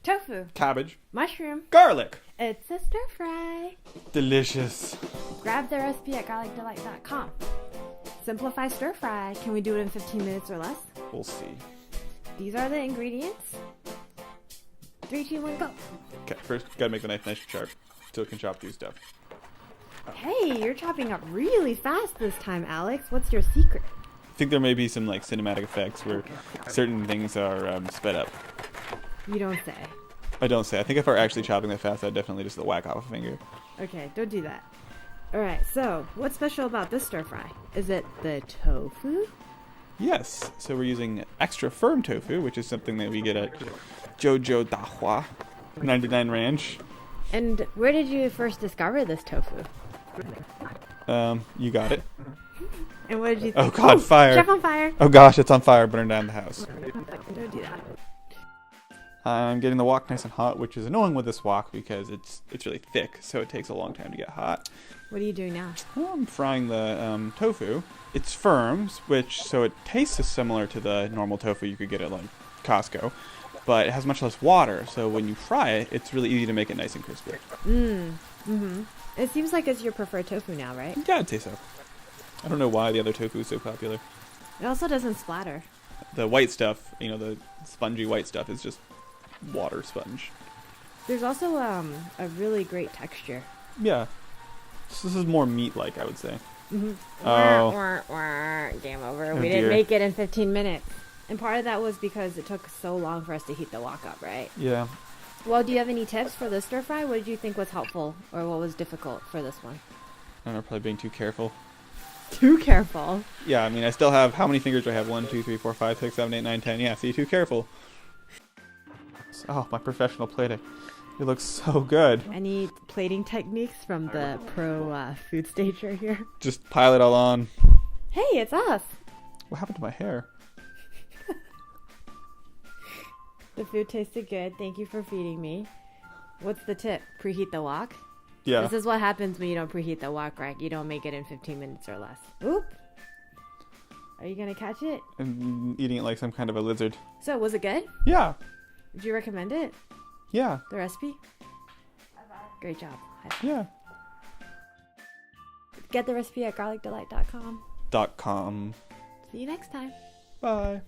Tofu. Cabbage. Mushroom. Garlic. It's a stir fry. Delicious. Grab the recipe at garlicdelight.com. Simplify stir fry. Can we do it in 15 minutes or less? We'll see. These are the ingredients. 3, 2, 1, go. Okay, first gotta make the knife nice and sharp so it can chop through stuff. Hey, you're chopping up really fast this time, Alex. What's your secret? I think there may be some like cinematic effects where certain things are sped up. You don't say. I don't say. I think if I were actually chopping that fast, I'd definitely just whack off a finger. Okay, don't do that. Alright, so what's special about this stir fry? Is it the tofu? Yes, so we're using extra firm tofu, which is something that we get at Jojo Dahua 99 Ranch. And where did you first discover this tofu? You got it. And what did you think? Oh God, fire! Chef on fire! Oh gosh, it's on fire, burning down the house. Don't do that. I'm getting the wok nice and hot, which is annoying with this wok because it's really thick, so it takes a long time to get hot. What are you doing now? Well, I'm frying the tofu. It's firm, so it tastes similar to the normal tofu you could get at like Costco, but it has much less water, so when you fry it, it's really easy to make it nice and crispy. It seems like it's your preferred tofu now, right? Yeah, I'd say so. I don't know why the other tofu is so popular. It also doesn't splatter. The white stuff, the spongy white stuff is just water sponge. There's also a really great texture. Yeah. This is more meat-like, I would say. Oh. Game over. Oh, We didn't dear. make it in 15 minutes. And part of that was because it took so long for us to heat the wok up, right? Yeah. Well, do you have any tips for the stir fry? What did you think was helpful or what was difficult for this one? I don't know, probably being too careful. Too careful. Yeah, I mean, I still have, how many fingers do I have? 1, 2, 3, 4, 5, 6, 7, 8, 9, 10. Yeah, see, too careful. Oh, my professional plating. It looks so good. Any plating techniques from the pro food stager here? Just pile it all on. Hey, it's us. What happened to my hair? The food tasted good. Thank you for feeding me. What's the tip? Preheat the wok? Yeah. This is what happens when you don't preheat the wok, right? You don't make it in 15 minutes or less. Oop. Are you going to catch it? And eating it like some kind of a lizard. So, was it good? Yeah. Would you recommend it? Yeah. The recipe? Great job. Yeah. Get the recipe at garlicdelight.com. .com. See you next time. Bye.